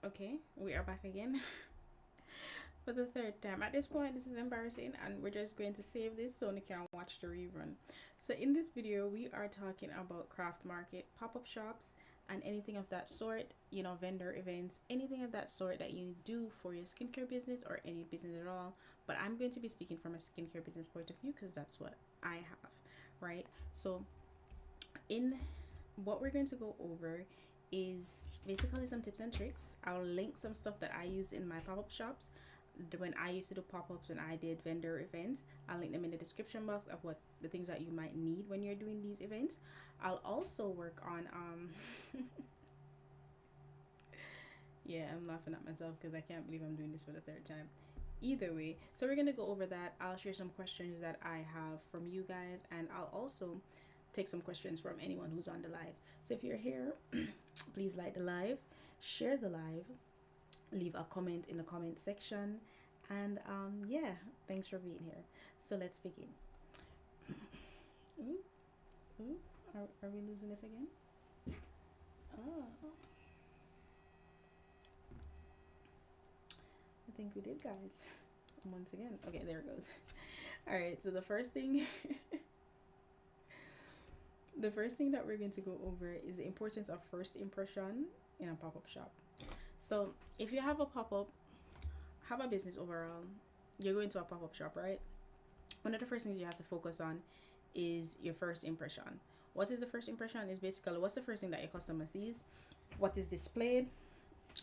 Okay, we are back again for the third time. At this point, this is embarrassing, and we're just going to save this so you can watch the rerun. So, in this video, we are talking about craft market, pop up shops, and anything of that sort, vendor events, anything of that sort that you do for your skincare business or any business at all. But I'm going to be speaking from a skincare business point of view because that's what I have, right? So, in what we're going to go over is basically some tips and tricks. I'll link some stuff that I use in my pop-up shops when I used to do pop-ups, when I did vendor events. I'll link them in the description box of what the things that you might need when you're doing these events. I'll also work on yeah, I'm laughing at myself because I can't believe I'm doing this for the third time. Either way, so we're gonna go over that. I'll share some questions that I have from you guys, and I'll also take some questions from anyone who's on the live. So if you're here, please like the live, share the live, leave a comment in the comment section, and yeah, thanks for being here. So let's begin. Ooh, ooh, are we losing this again? Oh, I think we did, guys. Once again. Okay, there it goes. All right, so the first thing the first thing that we're going to go over is the importance of first impression in a pop-up shop. So if you have a pop-up, have a business overall, you're going to a pop-up shop, right? One of the first things you have to focus on is your first impression. What is the first impression? Is basically what's the first thing that your customer sees, what is displayed,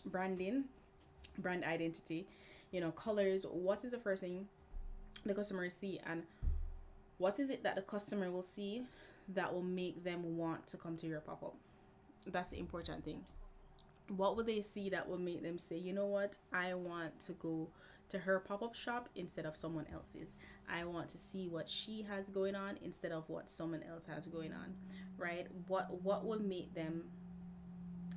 branding, brand identity, colors. What is the first thing the customer see, and what is it that the customer will see that will make them want to come to your pop-up? That's the important thing. What will they see that will make them say, you know what, I want to go to her pop-up shop instead of someone else's. I want to see what she has going on instead of what someone else has going on, right? What will make them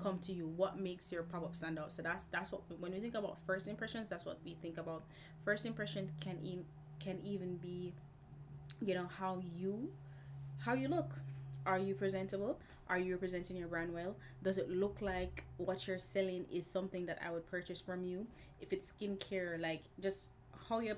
come to you? What makes your pop-up stand out? So that's what, when we think about first impressions, that's what we think about. First impressions can even be, how you look. Are you presentable? Are you representing your brand well? Does it look like what you're selling is something that I would purchase from you? If it's skincare, like just how you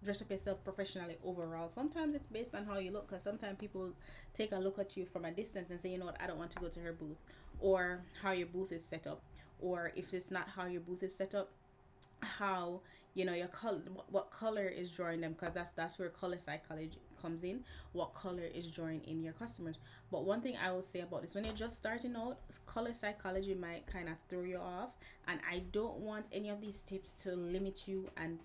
dress up yourself professionally overall. Sometimes it's based on how you look, because sometimes people take a look at you from a distance and say, you know what, I don't want to go to her booth, or how your booth is set up, or if it's not how your booth is set up, how your color, what color is drawing them, because that's where color psychology comes in. What color is drawing in your customers? But one thing I will say about this, when you're just starting out, color psychology might kind of throw you off, and I don't want any of these tips to limit you and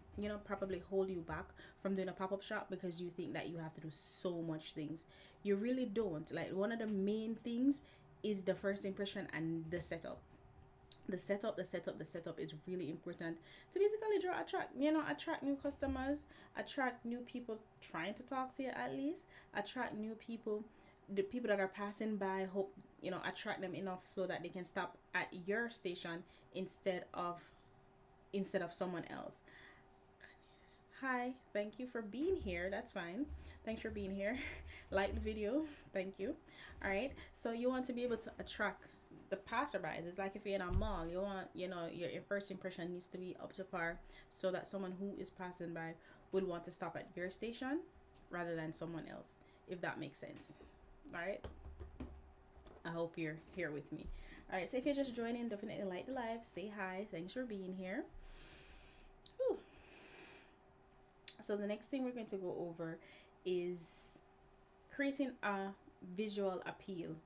probably hold you back from doing a pop-up shop because you think that you have to do so much things. You really don't. Like, one of the main things is the first impression and the setup. The setup is really important to basically attract new customers, attract new people trying to talk to you, at least attract new people, the people that are passing by. Hope attract them enough so that they can stop at your station instead of someone else. Hi, thank you for being here. That's fine. Thanks for being here. Like the video. Thank you. All right. So you want to be able to attract the passerbys. It's like if you're in a mall, you want, your first impression needs to be up to par so that someone who is passing by would want to stop at your station rather than someone else, if that makes sense. All right. I hope you're here with me. All right. So if you're just joining, definitely like the live, say hi. Thanks for being here. Whew. So the next thing we're going to go over is creating a visual appeal.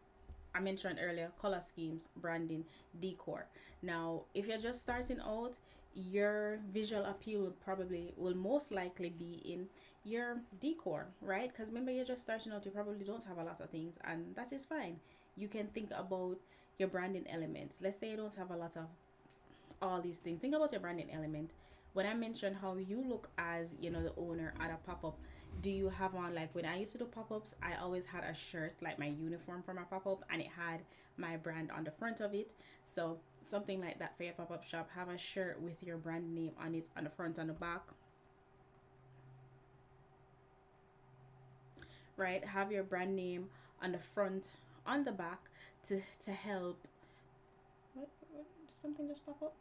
I mentioned earlier, color schemes, branding, decor. Now, if you're just starting out, your visual appeal will most likely be in your decor, right? Because remember, you're just starting out, you probably don't have a lot of things, and that is fine. You can think about your branding elements. Let's say you don't have a lot of all these things. Think about your branding element. When I mentioned how you look as the owner at a pop-up, do you have on, like when I used to do pop-ups, I always had a shirt, like my uniform for my pop-up, and it had my brand on the front of it. So something like that for your pop-up shop. Have a shirt with your brand name on it, on the front, on the back, right? Have your brand name on the front, on the back, to help. What did something just pop up?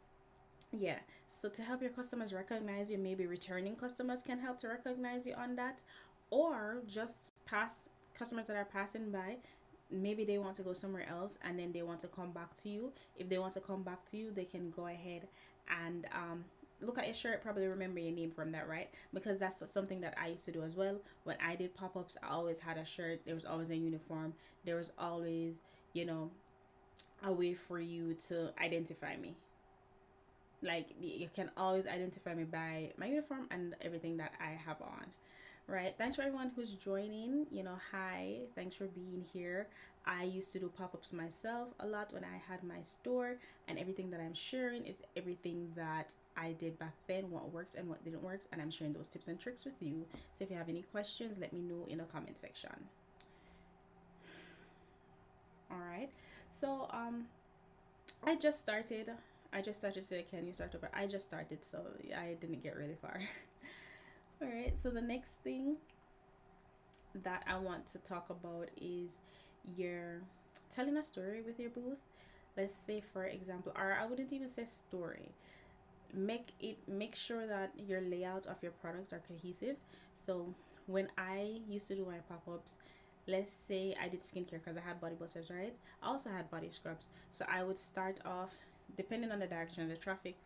Yeah. So to help your customers recognize you, maybe returning customers can help to recognize you on that, or just past customers that are passing by. Maybe they want to go somewhere else and then they want to come back to you. If they want to come back to you, they can go ahead and look at your shirt, probably remember your name from that, right? Because that's something that I used to do as well. When I did pop ups, I always had a shirt, there was always a uniform, there was always, you know, a way for you to identify me. Like you can always identify me by my uniform and everything that I have on. Right. Thanks for everyone who's joining. Hi. Thanks for being here. I used to do pop ups myself a lot when I had my store, and everything that I'm sharing is everything that I did back then, what worked and what didn't work, and I'm sharing those tips and tricks with you. So if you have any questions, let me know in the comment section. All right. So I just started. I just started today. Can you start over? I just started, so I didn't get really far. All right. So the next thing that I want to talk about is you're telling a story with your booth. Let's say, for example, or I wouldn't even say story. Make sure that your layout of your products are cohesive. So when I used to do my pop-ups, let's say I did skincare because I had body butters, right? I also had body scrubs. So I would start off depending on the direction of the traffic,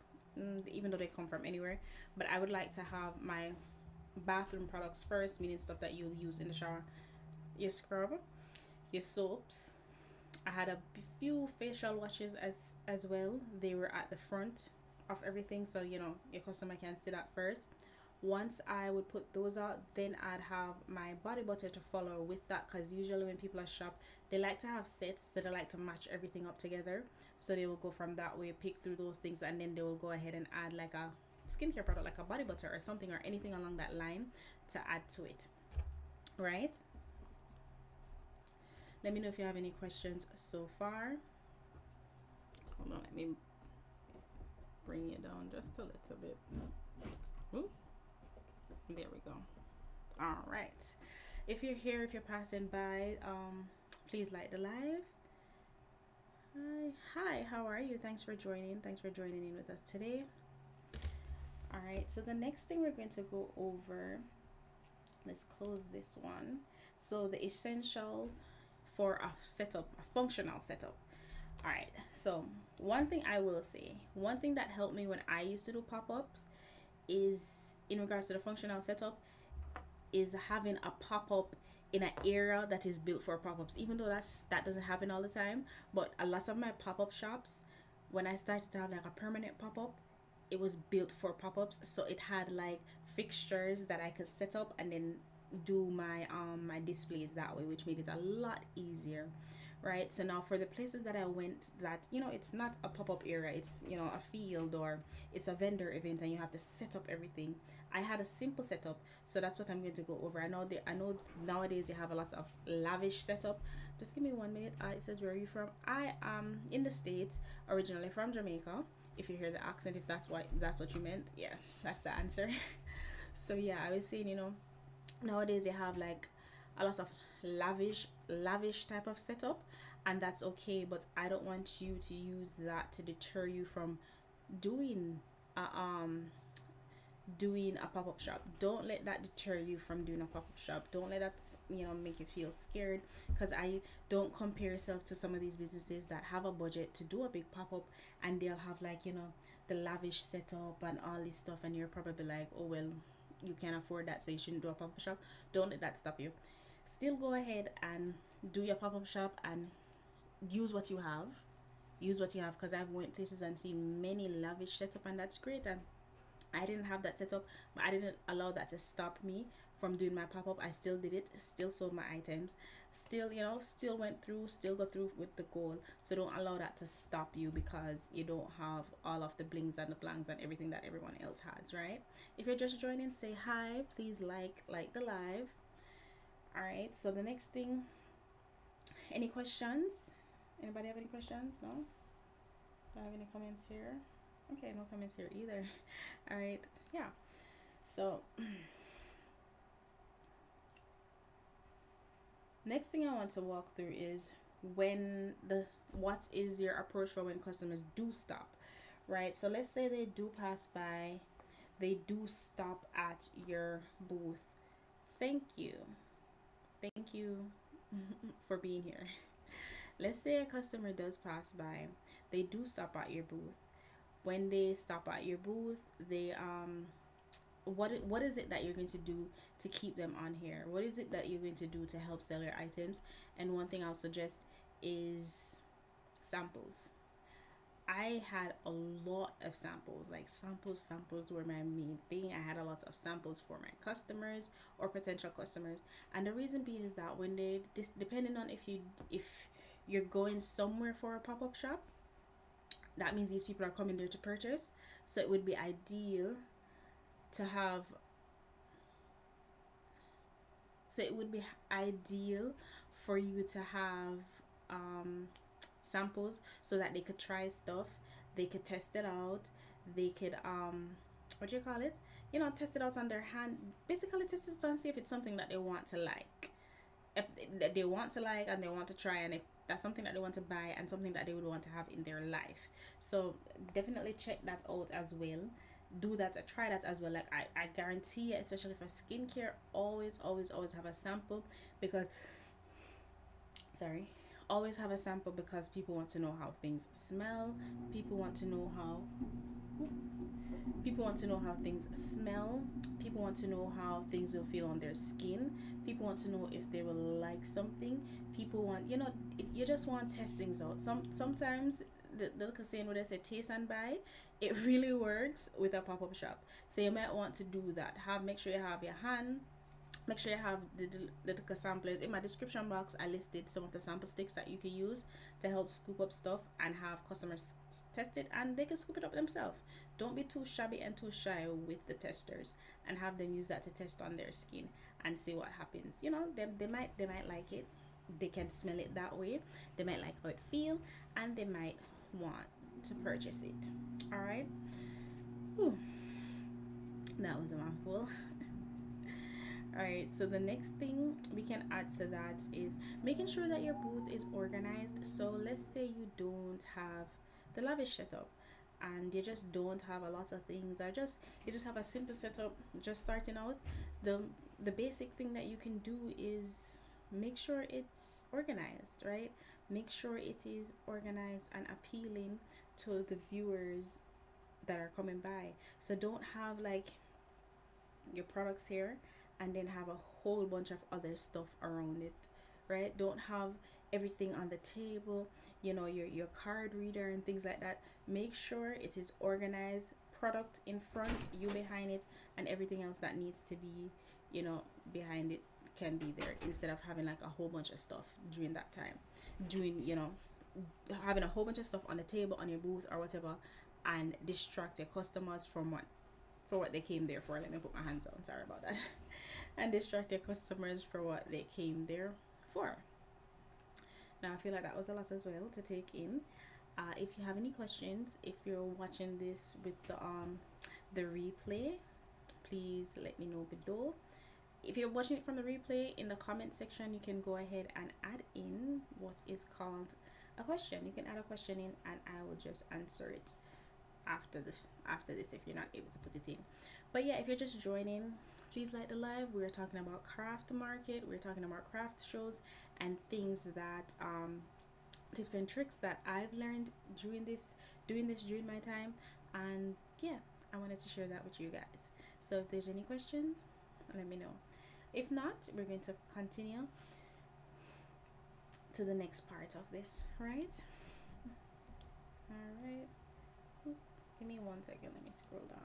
even though they come from anywhere. But I would like to have my bathroom products first, meaning stuff that you'll use in the shower. Your scrub, your soaps. I had a few facial washes as well. They were at the front of everything, so your customer can see that first. Once I would put those out, then I'd have my body butter to follow with that, because usually when people are shop, they like to have sets, so they like to match everything up together. So they will go from that way, pick through those things, and then they will go ahead and add like a skincare product, like a body butter or something, or anything along that line to add to it, right? Let me know if you have any questions so far. Hold on, let me bring it down just a little bit. Ooh, there we go. All right. If you're here, if you're passing by, please like the live. Hi, how are you? Thanks for joining. Thanks for joining in with us today. All right, so the next thing we're going to go over, let's close this one. So the essentials for a setup, a functional setup. All right, so one thing I will say, one thing that helped me when I used to do pop-ups is, in regards to the functional setup, is having a pop-up in an area that is built for pop-ups, even though that doesn't happen all the time. But a lot of my pop-up shops, when I started to have like a permanent pop-up, it was built for pop-ups, so it had like fixtures that I could set up and then do my displays that way, which made it a lot easier, right? So now for the places that I went, that it's not a pop-up area, it's a field, or it's a vendor event and you have to set up everything. I had a simple setup, so that's what I'm going to go over. I know nowadays you have a lot of lavish setup. Just give me 1 minute. It says, where are you from? I am in the States, originally from Jamaica. If you hear the accent, if that's what you meant, yeah, that's the answer. So yeah, I was saying, nowadays they have like a lot of lavish type of setup, and that's okay, but I don't want you to use that to deter you from doing a pop-up shop. Don't let that deter you from doing a pop-up shop. Don't let that make you feel scared, because I don't compare yourself to some of these businesses that have a budget to do a big pop-up, and they'll have like the lavish setup and all this stuff, and you're probably like, oh well, you can't afford that, so you shouldn't do a pop-up shop. Don't let that stop you. Still go ahead and do your pop-up shop and use what you have. Because I've went places and seen many lavish setup, and that's great. And I didn't have that setup, but I didn't allow that to stop me from doing my pop-up. I still did it, still sold my items, still still went through, still got through with the goal. So don't allow that to stop you because you don't have all of the blings and the blanks and everything that everyone else has, right? If you're just joining, say hi, please like the live. All right, so the next thing, any questions? Anybody have any questions? No? Do I have any comments here? Okay, no comments here either. All right, yeah. So next thing I want to walk through is what is your approach for when customers do stop, right? So let's say they do pass by, they do stop at your booth. Thank you. Thank you for being here. Let's say a customer does pass by, they do stop at your booth. When they stop at your booth, they what is it that you're going to do to keep them on here? What is it that you're going to do to help sell your items? And one thing I'll suggest is samples. I had a lot of samples. Like samples were my main thing. I had a lot of samples for my customers or potential customers. And the reason being is that when they depending on if you're going somewhere for a pop-up shop, that means these people are coming there to purchase. So it would be ideal to have so it would be ideal for you to have samples so that they could try stuff, they could test it out, they could what do you call it, test it out on their hand, basically test it out and see if it's something that they want to like, if they want to like and they want to try, and if that's something that they want to buy and something that they would want to have in their life. So definitely check that out as well. Do that, try that as well. Like I guarantee, especially for skincare, always have a sample, because sorry, always have a sample, because people want to know how things smell. People want to know how things smell. People want to know how things will feel on their skin. People want to know if they will like something. People want, you just want to test things out. Sometimes the little saying where they say taste and buy, it really works with a pop-up shop. So you might want to do that. Make sure you have your hand. Make sure you have the samplers. In my description box, I listed some of the sample sticks that you can use to help scoop up stuff and have customers test it, and they can scoop it up themselves. Don't be too shabby and too shy with the testers, and have them use that to test on their skin and see what happens. They might like it. They can smell it that way. They might like how it feel, and they might want to purchase it. All right. Whew. That was a mouthful. Alright, so the next thing we can add to that is making sure that your booth is organized. So let's say you don't have the lavish setup and you just don't have a lot of things, or you just have a simple setup just starting out. The basic thing that you can do is make sure it's organized, right? Make sure it is organized and appealing to the viewers that are coming by. So don't have like your products here and then have a whole bunch of other stuff around it, right? Don't have everything on the table, your card reader and things like that. Make sure it is organized, product in front, you behind it, and everything else that needs to be, behind it can be there, instead of having like a whole bunch of stuff during that time. Having a whole bunch of stuff on the table, on your booth or whatever, and distract your customers from what they came there for. Let me put my hands on, sorry about that. And distract your customers for what they came there for. Now I feel like that was a lot as well to take in. If you have any questions, if you're watching this with the replay, please let me know below. If you're watching it from the replay, in the comment section you can go ahead and add in what is called a question. You can add a question in and I will just answer it after this if you're not able to put it in. But yeah, if you're just joining, please like the live. We're talking about craft market, we're talking about craft shows and things that tips and tricks that I've learned doing this during my time. And yeah, I wanted to share that with you guys. So if there's any questions, let me know. If not, we're going to continue to the next part of this, right? All right. Give me 1 second, let me scroll down.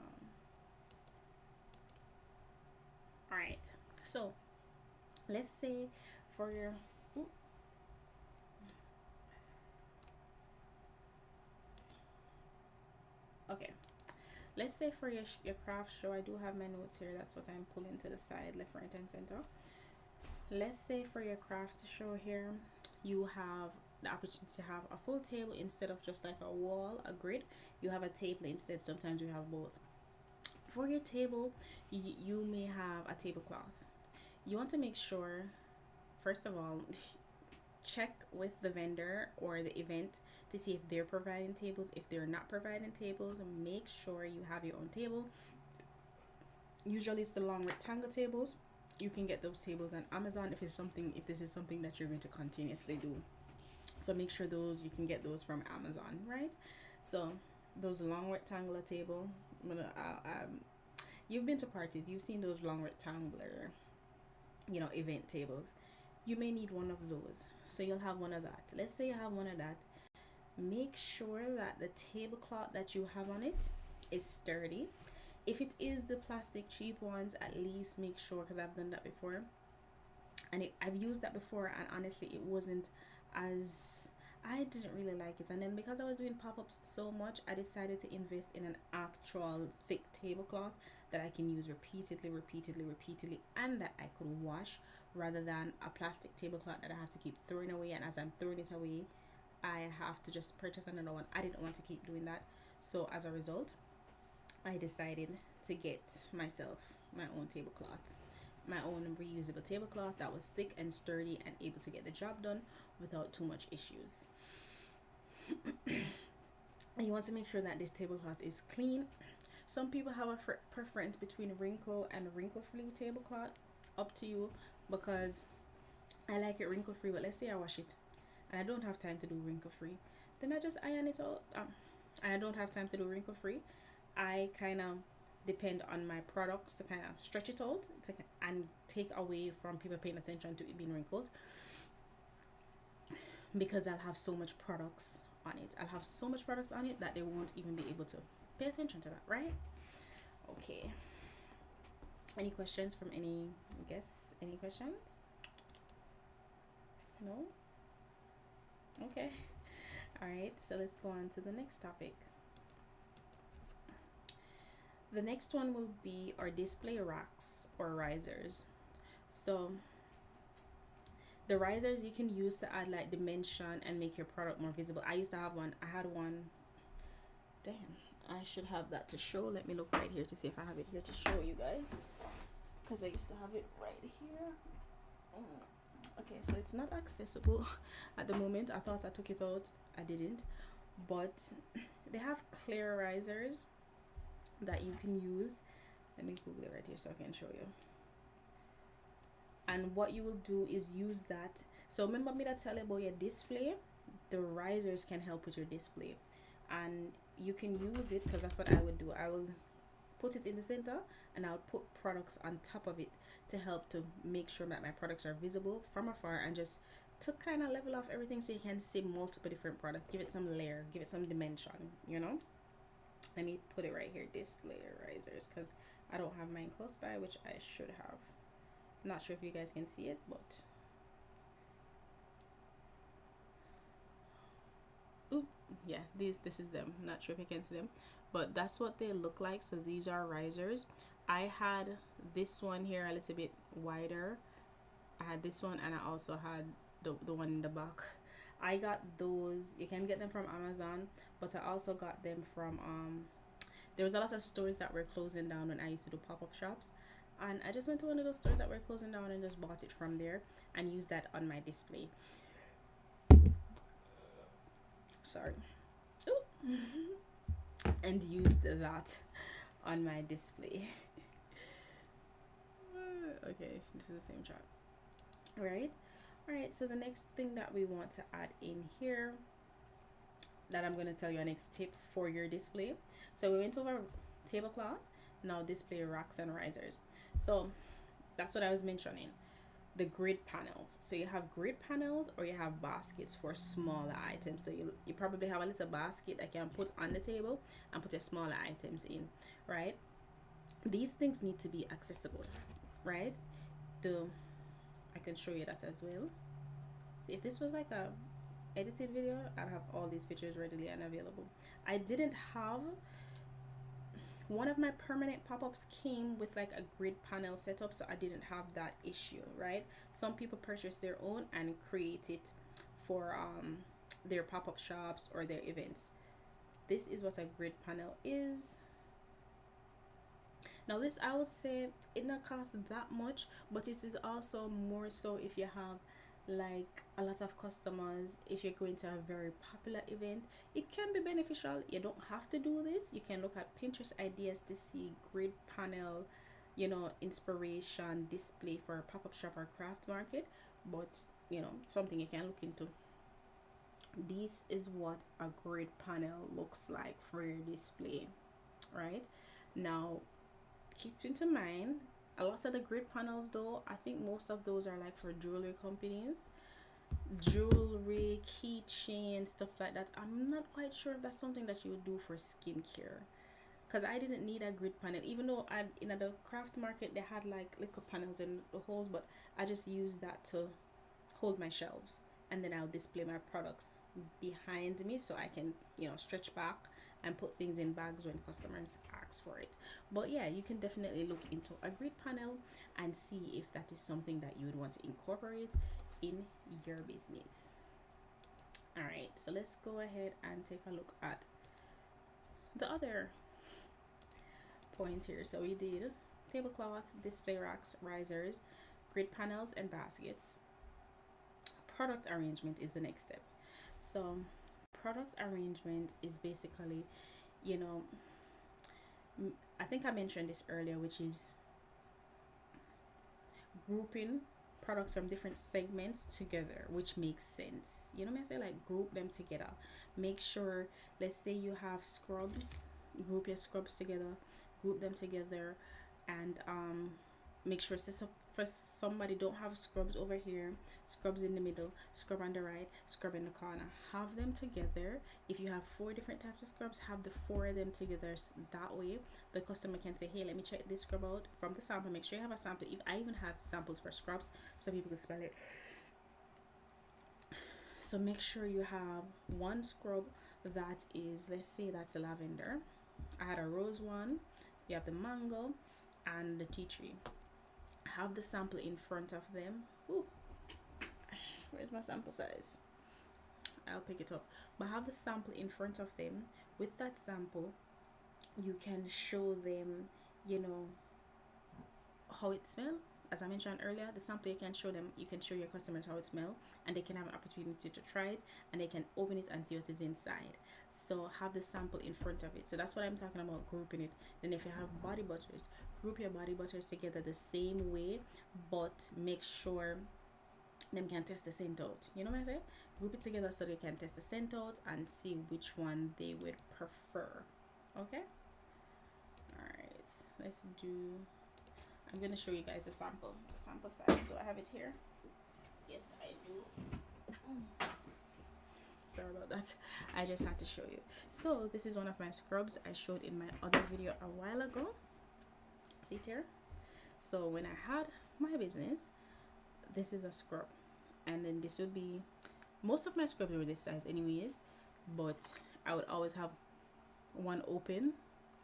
All right, so let's say for your okay, let's say for your craft show, I do have my notes here, that's what I'm pulling to the side, left, right and center. Let's say for your craft show here, you have the opportunity to have a full table instead of just like a wall, a grid. You have a table instead. Sometimes you have both. For your table, you may have a tablecloth. You want to make sure, first of all, check with the vendor or the event to see if they're providing tables. If they're not providing tables, make sure you have your own table. Usually it's the long rectangle tables. You can get those tables on Amazon if this is something that you're going to continuously do. So make sure those you can get those from Amazon, right? So those long rectangular table, you've been to parties, you've seen those long rectangular, event tables. You may need one of those, so you'll have one of that. Let's say you have one of that. Make sure that the tablecloth that you have on it is sturdy. If it is the plastic cheap ones, at least make sure, because I've done that before, and I've used that before, and honestly it wasn't as, I didn't really like it. And then because I was doing pop-ups so much, I decided to invest in an actual thick tablecloth that I can use repeatedly, and that I could wash, rather than a plastic tablecloth that I have to keep throwing away, and as I'm throwing it away I have to just purchase another one. I didn't want to keep doing that, so as a result I decided to get myself my own tablecloth, my own reusable tablecloth that was thick and sturdy and able to get the job done without too much issues. And you want to make sure that this tablecloth is clean. Some people have a preference between wrinkle and wrinkle free tablecloth. Up to you, because I like it wrinkle free, but let's say I wash it and I don't have time to do wrinkle free, then I just iron it out. And I don't have time to do wrinkle free, I kind of depend on my products to kind of stretch it out and take away from people paying attention to it being wrinkled, because I'll have so much products on it. I'll have so much products on it that they won't even be able to pay attention to that, right? Okay. Any questions from any guests? Any questions? No? Okay. All right, so let's go on to the next topic. The next one will be our display racks or risers. So the risers you can use to add like dimension and make your product more visible. I used to have one. I had one. Damn, I should have that to show. Let me look right here to see if I have it here to show you guys, because I used to have it right here. Okay, so it's not accessible at the moment. I thought I took it out. I didn't. But they have clear risers that you can use. Let me Google it right here so I can show you. And what you will do is use that. So remember me that tell you about your display? The risers can help with your display. And you can use it, because that's what I would do. I will put it in the center and I'll put products on top of it to help to make sure that my products are visible from afar, and just to kind of level off everything so you can see multiple different products. Give it some layer, give it some dimension, Let me put it right here, display risers, because I don't have mine close by, which I should have. Not sure if you guys can see it, but yeah, this is them. Not sure if you can see them, but that's what they look like. So these are risers. I had this one here a little bit wider. I had this one, and I also had the one in the back. I got those. You can get them from Amazon, but I also got them from there was a lot of stores that were closing down when I used to do pop-up shops, and I just went to one of those stores that were closing down and just bought it from there and used that on my display. Sorry. And used that on my display. Okay, this is the same chart. All right, so the next thing that we want to add in here, that I'm going to tell you a next tip for your display. So we went over tablecloth, now display racks and risers. So that's what I was mentioning, the grid panels. So you have grid panels or you have baskets for smaller items. So you probably have a little basket that you can put on the table and put your smaller items in, right? These things need to be accessible, right? I can show you that as well. So if this was like a edited video, I'd have all these pictures readily and available. I didn't have one of my permanent pop-ups came with like a grid panel setup, so I didn't have that issue, right? Some people purchase their own and create it for their pop-up shops or their events. This is what a grid panel is. Now this, I would say it not cost that much, but it is also more so if you have like a lot of customers, if you're going to a very popular event, it can be beneficial. You don't have to do this. You can look at Pinterest ideas to see grid panel, inspiration display for a pop-up shop or craft market, but something you can look into. This is what a grid panel looks like for your display, right? Now, keep into mind, a lot of the grid panels though, I think most of those are like for jewelry companies, jewelry, keychain, stuff like that. I'm not quite sure if that's something that you would do for skincare, because I didn't need a grid panel, even though in the craft market they had like little panels in the holes, but I just used that to hold my shelves, and then I'll display my products behind me so I can stretch back and put things in bags when customers ask for it. But yeah, you can definitely look into a grid panel and see if that is something that you would want to incorporate in your business. All right, so let's go ahead and take a look at the other point here. So we did tablecloth, display racks, risers, grid panels, and baskets. Product arrangement is the next step. So product arrangement is basically, I think I mentioned this earlier, which is grouping products from different segments together, which makes sense. You know what I say? Like, group them together. Make sure, let's say you have scrubs, group your scrubs together, group them together, and make sure, for somebody don't have scrubs over here, scrubs in the middle, scrub on the right, scrub in the corner, have them together. If you have 4 different types of scrubs, have the 4 of them together. That way the customer can say, hey, let me check this scrub out from the sample. Make sure you have a sample. If I even have samples for scrubs so people can spell it. So make sure you have one scrub that is, let's say that's a lavender. I had a rose one. You have the mango and the tea tree. Have the sample in front of them. Ooh, where's my sample size? I'll pick it up. But have the sample in front of them. With that sample, you can show them, how it smells. As I mentioned earlier, the sample, you can show your customers how it smells, and they can have an opportunity to try it, and they can open it and see what is inside. So have the sample in front of it. So that's what I'm talking about, grouping it. Then if you have body butters, group your body butters together the same way, but make sure them can test the scent out. You know what I say? Group it together so they can test the scent out and see which one they would prefer. Okay? Alright, let's do, I'm going to show you guys the sample size. Do I have it here? Yes, I do. Sorry about that. I just had to show you. So this is one of my scrubs I showed in my other video a while ago. See it here? So when I had my business, this is a scrub, and then this would be, most of my scrubs were this size anyways, but I would always have one open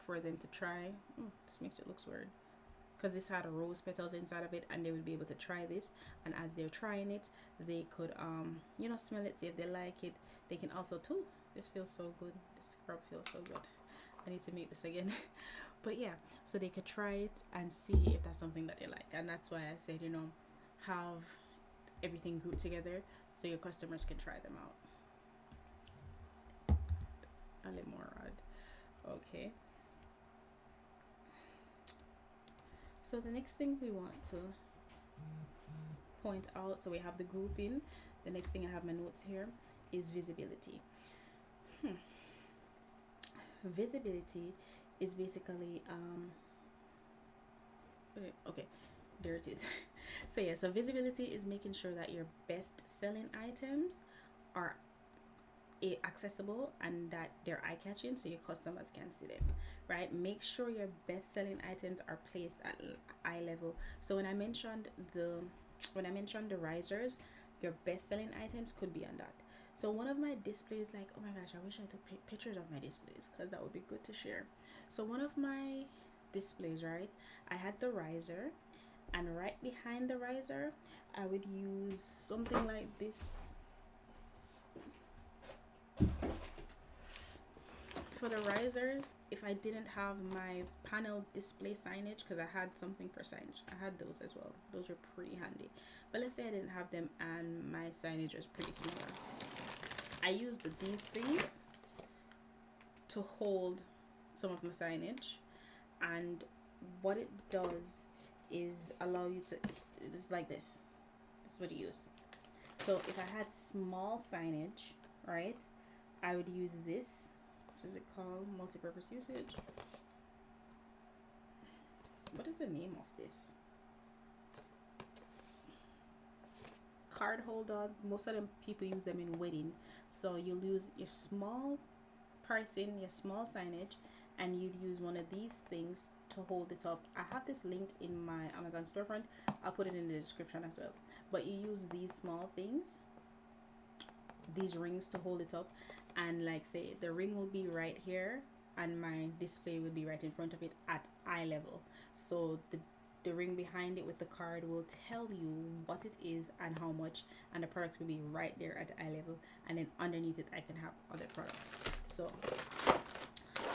for them to try. This makes it look weird, because this had rose petals inside of it, and they would be able to try this, and as they're trying it, they could smell it, see if they like it. They can also too, this feels so good, this scrub feels so good. I need to make this again. But yeah, so they could try it and see if that's something that they like. And that's why I said, have everything grouped together so your customers can try them out. A little more rod. Okay. So the next thing we want to point out, so we have the grouping. The next thing, I have my notes here, is visibility. Visibility is basically okay, there it is. So visibility is making sure that your best selling items are accessible and that they're eye-catching so your customers can see them, right? Make sure your best-selling items are placed at eye level. So when I mentioned the risers, your best-selling items could be on that. So one of my displays, like, oh my gosh, I wish I took pictures of my displays because that would be good to share. So one of my displays, right, I had the riser, and right behind the riser I would use something like this for the risers, if I didn't have my panel display signage, because I had something for signage, I had those as well. Those were pretty handy. But let's say I didn't have them and my signage was pretty small. I used these things to hold some of my signage, and what it does is allow you to, it's like this. This is what you use. So if I had small signage, right, I would use this. What is it called? Multi-purpose usage. What is the name of this? Card holder. Most of them people use them in wedding. So you'll use your small pricing, your small signage, and you'd use one of these things to hold it up. I have this linked in my Amazon storefront. I'll put it in the description as well. But you use these small things, these rings, to hold it up, and like say the ring will be right here and my display will be right in front of it at eye level. So the ring behind it with the card will tell you what it is and how much, and the product will be right there at eye level, and then underneath it I can have other products. So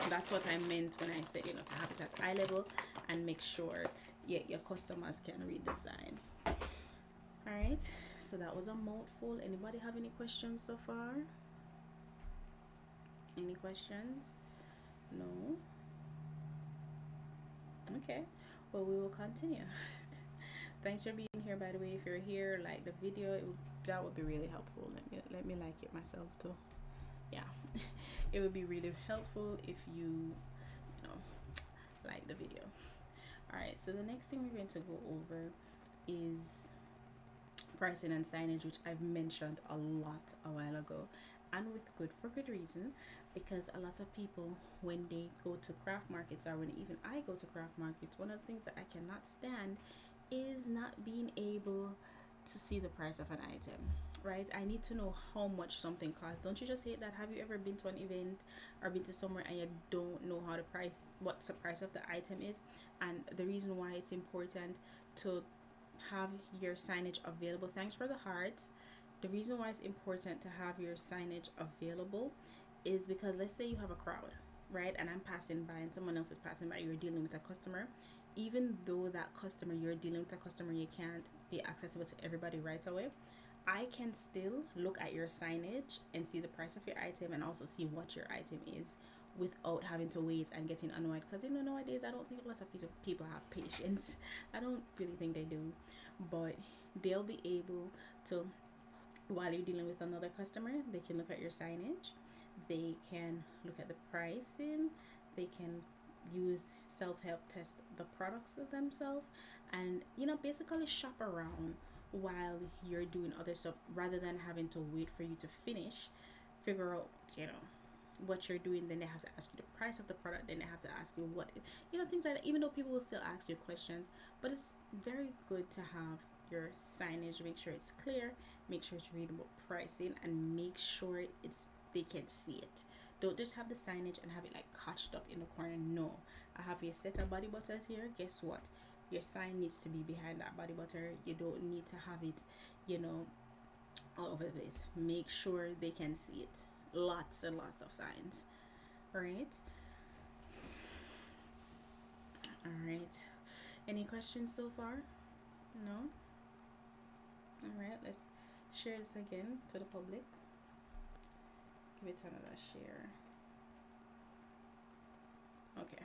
that's what I meant when I said, you know, to have it at eye level and make sure your customers can read the sign. All right, so that was a mouthful. Anybody have any questions so far? Any questions? No? Okay, well, we will continue. Thanks for being here, by the way. If you're here, like the video, that would be really helpful. Let me like it myself too. Yeah. It would be really helpful if you like the video. All right, so the next thing we're going to go over is pricing and signage, which I've mentioned a lot a while ago, and for good reason, because a lot of people, when they go to craft markets, or when even I go to craft markets, one of the things that I cannot stand is not being able to see the price of an item, right? I need to know how much something costs. Don't you just hate that? Have you ever been to an event or been to somewhere and you don't know what the price of the item is? And the reason why it's important to have your signage available, thanks for the hearts. The reason why it's important to have your signage available is because, let's say you have a crowd, right, and I'm passing by and someone else is passing by, you're dealing with a customer. Even though you're dealing with a customer, you can't be accessible to everybody right away, I can still look at your signage and see the price of your item, and also see what your item is, without having to wait and getting annoyed. Because nowadays I don't think lots of people have patience. I don't really think they do, but they'll be able to, while you're dealing with another customer, they can look at your signage, they can look at the pricing, they can use self-help test the products themselves, and basically shop around while you're doing other stuff, rather than having to wait for you to figure out what you're doing. Then they have to ask you the price of the product, then they have to ask you what things like that, even though people will still ask you questions. But it's very good to have your signage, make sure it's clear, make sure it's readable pricing, and make sure they can see it. Don't just have the signage and have it like catched up in the corner. No, I have your set of body butters here. Guess what? Your sign needs to be behind that body butter. You don't need to have it, all over the place. Make sure they can see it. Lots and lots of signs. All right. Any questions so far? No? All right, let's share this again to the public. Give it another share. Okay.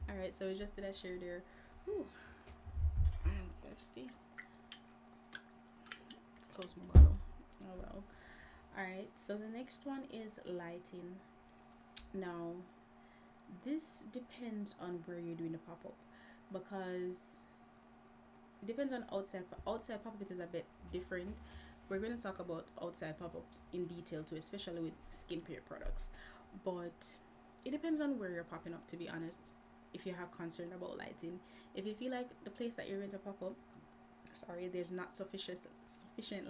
All right, so we just did a share there. Whew. I'm thirsty. Close my bottle. Oh well. All right, so the next one is lighting. Now, this depends on where you're doing the pop-up, because it depends on outside pop-up. It is a bit different. We're going to talk about outside pop-up in detail too, especially with skincare products, but it depends on where you're popping up, to be honest. If you have concern about lighting, if you feel like the place that you're going to pop up, there's not sufficient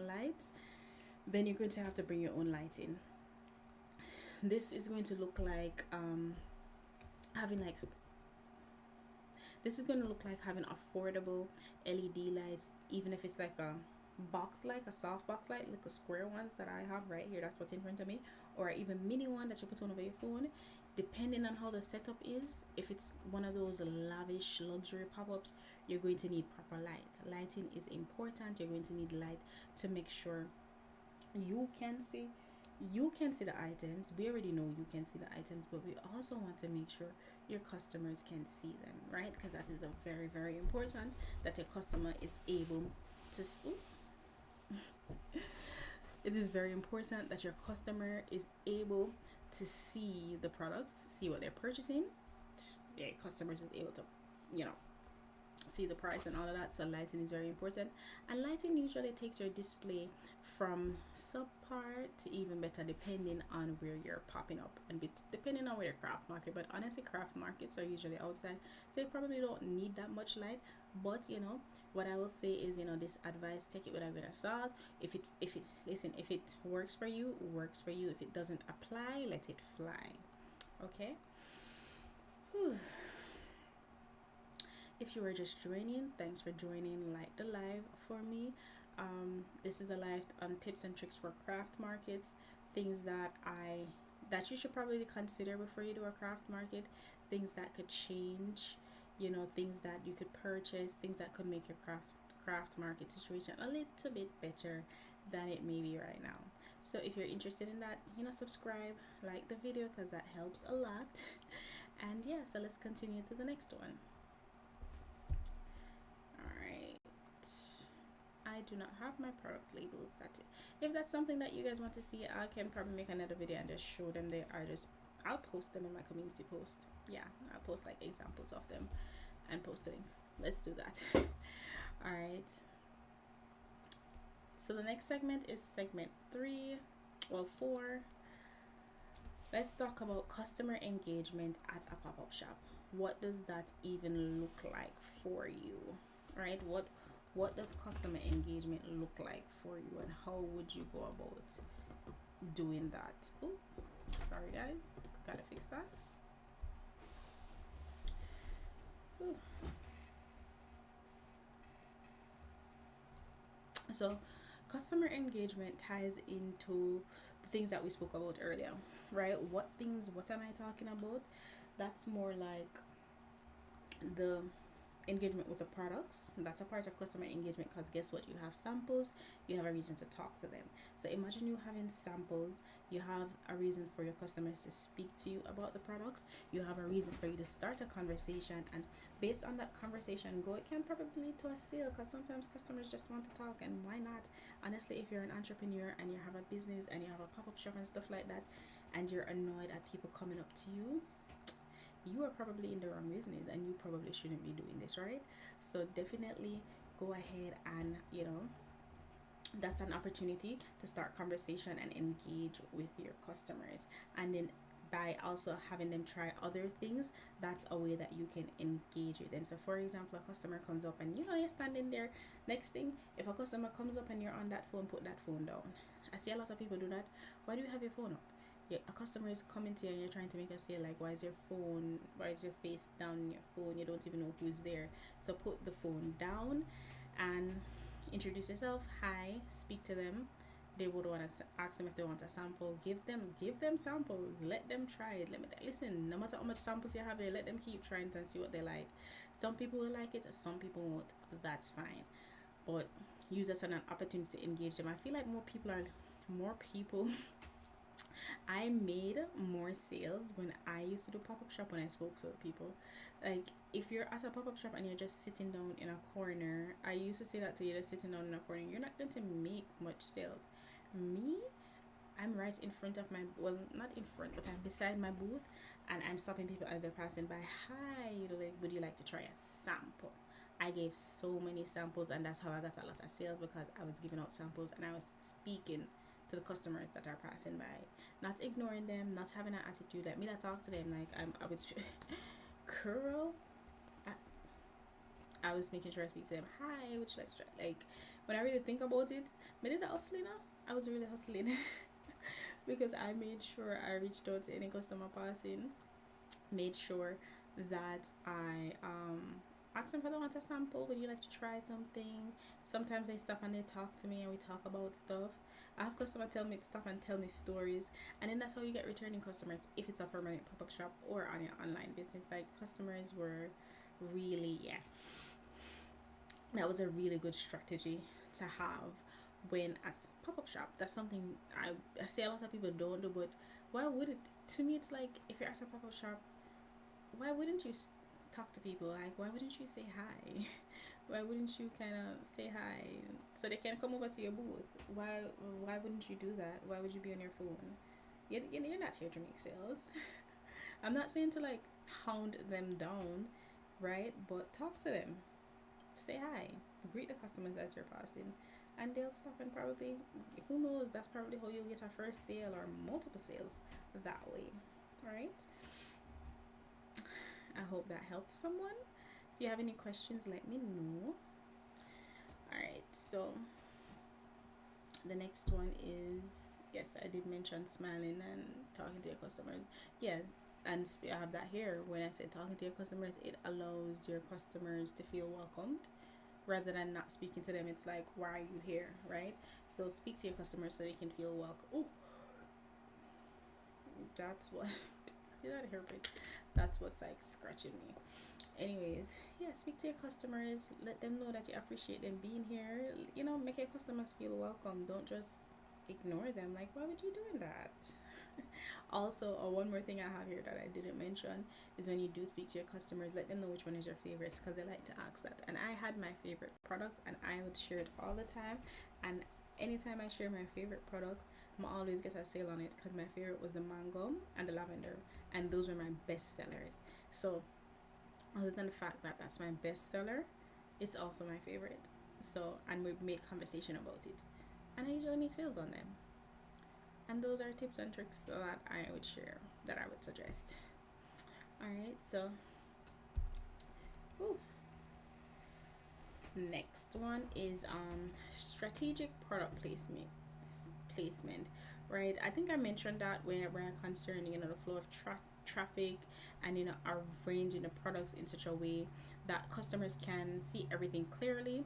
light, then you're going to have to bring your own lighting. This is going to look like having affordable LED lights, even if it's like a box light, a soft box light, like a square ones that I have right here, that's what's in front of me, or even mini one that you put on over your phone, depending on how the setup is. If it's one of those lavish luxury pop-ups, you're going to need proper light. Lighting is important. You're going to need light to make sure you can see the items. We already know you can see the items, but we also want to make sure your customers can see them, right? Because that is a very, very important, that your customer is able to it is very important that your customer is able to see the products, see what they're purchasing. Your customers is able to, you know, see the price and all of that. So lighting is very important, and lighting usually takes your display from subpar to even better, depending on where you're popping up and depending on where your craft market. But honestly, craft markets are usually outside, so you probably don't need that much light. But you know what I will say is, you know, this advice, take it with a grain of salt. If it works for you, works for you. If it doesn't apply, let it fly. Okay. Whew. If you are just joining, thanks for joining. Like the live for me. This is a live on tips and tricks for craft markets, things that you should probably consider before you do a craft market, things that could change, you know, things that you could purchase, things that could make your craft market situation a little bit better than it may be right now. So if you're interested in that, you know, subscribe, like the video, because that helps a lot. And yeah, so let's continue to the next one. I do not have my product labels. If that's something that you guys want to see, I can probably make another video and just show them. I'll post them in my community post. Yeah, I'll post like examples of them and post the link. Let's do that. All right. So the next segment is segment 4. Let's talk about customer engagement at a pop-up shop. What does that even look like for you? All right. What does customer engagement look like for you, and how would you go about doing that? Oh, sorry guys, gotta fix that. Ooh. So customer engagement ties into the things that we spoke about earlier, right? What am I talking about? That's more like the engagement with the products. That's a part of customer engagement, because guess what, you have samples, you have a reason to talk to them. So imagine you having samples, you have a reason for your customers to speak to you about the products, you have a reason for you to start a conversation, and based on that conversation it can probably lead to a sale, because sometimes customers just want to talk, and why not? Honestly, if you're an entrepreneur and you have a business and you have a pop-up shop and stuff like that, and you're annoyed at people coming up to you, you are probably in the wrong business and you probably shouldn't be doing this, right? So definitely go ahead and, you know, that's an opportunity to start conversation and engage with your customers. And then by also having them try other things, that's a way that you can engage with them. So for example, a customer comes up and, you know, you're standing there. Next thing, if a customer comes up and you're on that phone, put that phone down. I see a lot of people do that. Why do you have your phone up? A customer is coming to you and you're trying to make a sale, like, why is your face down in your phone? You don't even know who's there. So put the phone down and introduce yourself. Hi, speak to them. They would want to ask them if they want a sample. Give them samples. Let them try it. Listen, no matter how much samples you have there, let them keep trying and see what they like. Some people will like it, some people won't. That's fine. But use it as an opportunity to engage them. I feel like more people I made more sales when I used to do pop-up shop, when I spoke to people. Like, if you're at a pop-up shop and you're just sitting down in a corner, I used to say that to you, just sitting down in a corner, you're not going to make much sales. Me, I'm right in front of not in front, but I'm beside my booth, and I'm stopping people as they're passing by. Hi, would you like to try a sample? I gave so many samples, and that's how I got a lot of sales, because I was giving out samples and I was speaking to the customers that are passing by, not ignoring them, not having an attitude. Let me not talk to them like I was girl. I was making sure I speak to them. Hi, which let's try. Like, when I really think about it, I did the hustling. I was really hustling because I made sure I reached out to any customer passing, made sure that I ask them if they want a sample. Would you like to try something? Sometimes they stop and they talk to me and we talk about stuff. I have customers tell me stuff and tell me stories, and then that's how you get returning customers if it's a permanent pop-up shop or on your online business. Like, customers were really, yeah, that was a really good strategy to have when as pop-up shop. That's something I say a lot of people don't do, but why would it? To me, it's like, if you're at a pop-up shop, why wouldn't you talk to people? Like, why wouldn't you say hi? Why wouldn't you kind of say hi so they can come over to your booth? Why wouldn't you do that? Why would you be on your phone? You're not here to make sales. I'm not saying to like hound them down, right? But talk to them, say hi, greet the customers that you're passing, and they'll stop and probably, who knows, that's probably how you'll get a first sale or multiple sales that way, right? I hope that helps someone. If you have any questions, let me know. All right, so the next one is, yes, I did mention smiling and talking to your customers. Yeah, and I have that here. When I say talking to your customers, it allows your customers to feel welcomed rather than not speaking to them. It's like, why are you here, right? So speak to your customers so they can feel welcome. Oh, that's what. Is that a hairpin? That's what's like scratching me. Anyways, yeah, speak to your customers. Let them know that you appreciate them being here. You know, make your customers feel welcome. Don't just ignore them. Like, why would you doing that? Also, one more thing I have here that I didn't mention is, when you do speak to your customers, let them know which one is your favorites, because they like to ask that. And I had my favorite product, and I would share it all the time. And anytime I share my favorite products, I'm always get a sale on it, because my favorite was the mango and the lavender, and those were my best sellers. So other than the fact that that's my best seller, it's also my favorite. So, and we made conversation about it, and I usually make sales on them. And those are tips and tricks that I would share, that I would suggest. All right, so ooh, next one is strategic product placement, right? I think I mentioned that whenever I'm concerning, the flow of traffic, and arranging the products in such a way that customers can see everything clearly,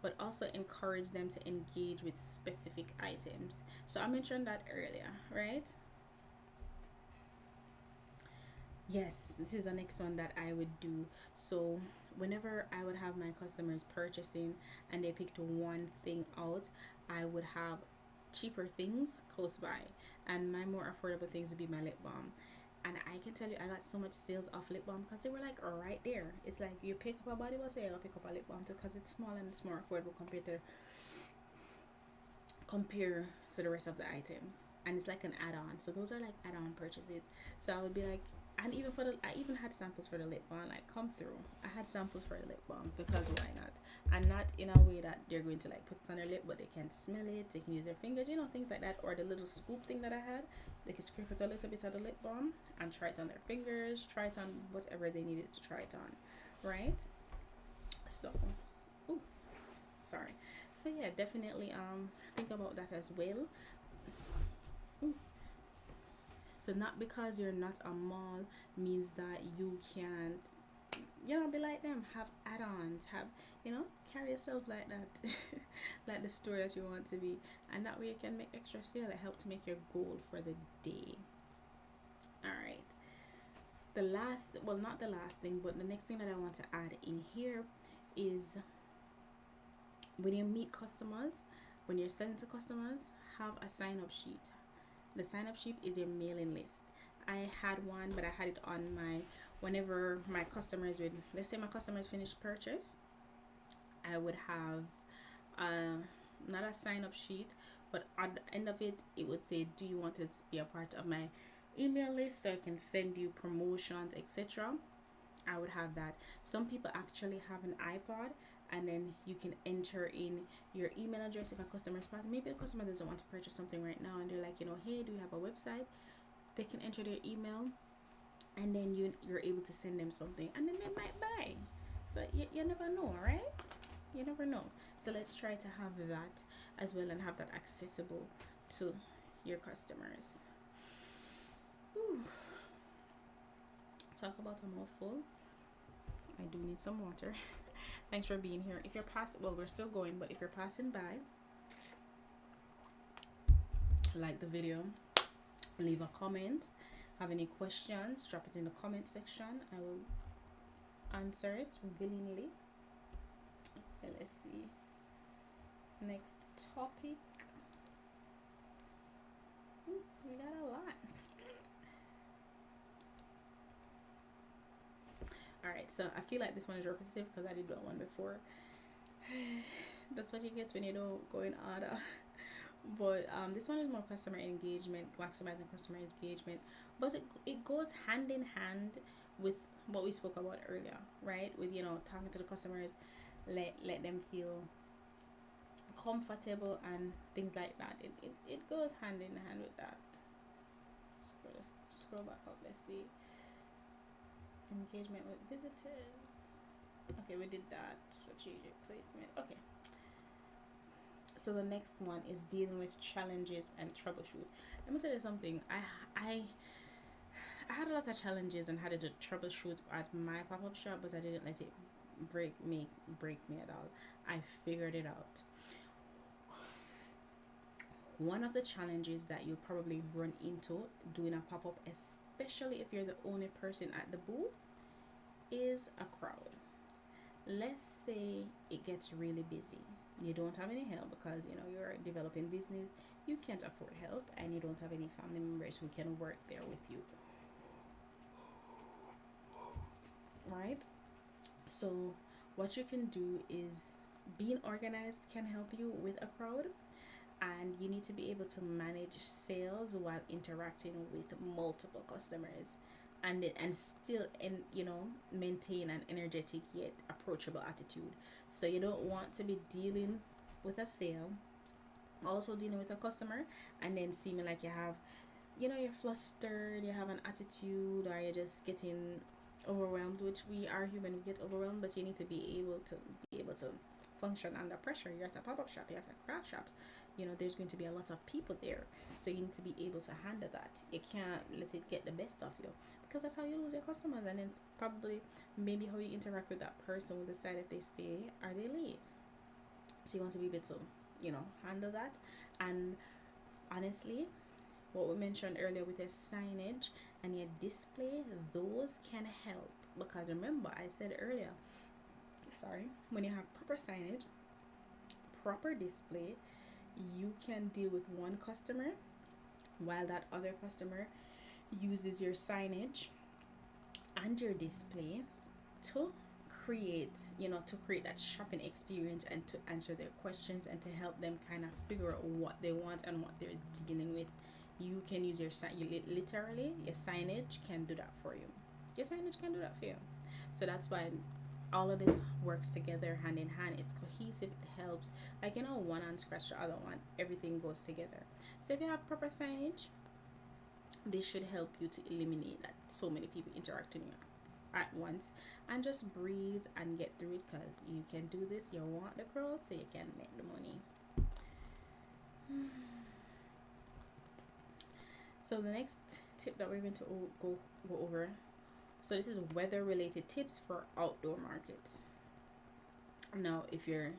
but also encourage them to engage with specific items. So I mentioned that earlier, right? Yes, this is the next one that I would do. So whenever I would have my customers purchasing and they picked one thing out, I would have cheaper things close by, and my more affordable things would be my lip balm. And I can tell you, I got so much sales off lip balm because they were like right there. It's like, you pick up a body wash, I'll pick up a lip balm too, because it's small and it's more affordable compare to the rest of the items, and it's like an add-on. So those are like add-on purchases. So I would be like, and even I even had samples for the lip balm, like, come through. I had samples for the lip balm, because why not? And not in a way that they're going to like put it on their lip, but they can smell it, they can use their fingers, things like that. Or the little scoop thing that I had, they could scrape it a little bit of the lip balm and try it on their fingers, try it on whatever they needed to try it on, right? So, ooh, sorry. So yeah, definitely think about that as well. Ooh. So not because you're not a mall means that you can't, be like them, have add-ons, have, carry yourself like that, like the store that you want to be, and that way you can make extra sale. It helps to make your goal for the day. All right. The last, well, not the last thing, but the next thing that I want to add in here is, when you meet customers, when you're selling to customers, have a sign-up sheet. The sign-up sheet is your mailing list. I had one, but I had it on whenever my customers would, let's say my customers finished purchase, I would have not a sign-up sheet, but at the end of it, it would say, do you want to be a part of my email list so I can send you promotions, etc. I would have that. Some people actually have an iPod, and then you can enter in your email address. If a customer is maybe the customer doesn't want to purchase something right now, and they're like, hey, do you have a website? They can enter their email, and then you're able to send them something, and then they might buy. So you never know, right? You never know. So let's try to have that as well, and have that accessible to your customers. Whew. Talk about a mouthful. I do need some water. Thanks for being here. If you're passing, well, we're still going, but if you're passing by, like the video, leave a comment. Have any questions, drop it in the comment section. I will answer it willingly. Okay, let's see. Next topic. Ooh, we got a lot. Alright, so I feel like this one is repetitive because I did that one before. That's what you get when you don't go in order. But this one is more customer engagement, maximizing customer engagement. But it goes hand in hand with what we spoke about earlier, right? With, you know, talking to the customers, let them feel comfortable and things like that. It goes hand in hand with that. Scroll back up, let's see. Engagement with visitors. Okay, we did that. Strategic placement. Okay, so the next one is dealing with challenges and troubleshoot. Let me tell you something. I had a lot of challenges and had to troubleshoot at my pop-up shop, but I didn't let it break me at all. I figured it out. One of the challenges that you'll probably run into doing a pop-up, especially if you're the only person at the booth, is a crowd. Let's say it gets really busy. You don't have any help because, you know, you're developing business, you can't afford help, and you don't have any family members who can work there with you, right? So what you can do is, being organized can help you with a crowd, and you need to be able to manage sales while interacting with multiple customers, and still, you know, maintain an energetic yet approachable attitude. So you don't want to be dealing with a sale, also dealing with a customer, and then seeming like you have, you know, you're flustered, you have an attitude, or you're just getting overwhelmed, which we are human, we get overwhelmed, but you need to be able to function under pressure. You're at a pop-up shop, you have a craft shop, you know, there's going to be a lot of people there, so you need to be able to handle that. You can't let it get the best of you, because that's how you lose your customers, and it's probably maybe how you interact with that person will decide if they stay or they leave. So you want to be able to, you know, handle that. And honestly, what we mentioned earlier with your signage and your display, those can help, because remember I said earlier, when you have proper signage, proper display, you can deal with one customer while that other customer uses your signage and your display to create that shopping experience, and to answer their questions, and to help them kind of figure out what they want and what they're dealing with. You can use your literally, your signage can do that for you. Your signage can do that for you. So that's why all of this works together hand in hand. It's cohesive, it helps. Like, you know, one hand scratch the other one, everything goes together. So if you have proper signage, this should help you to eliminate that so many people interacting at once, and just breathe and get through it, because you can do this. You want the crowd, so you can make the money. So the next tip that we're going to go over, so this is weather related tips for outdoor markets. Now, if you're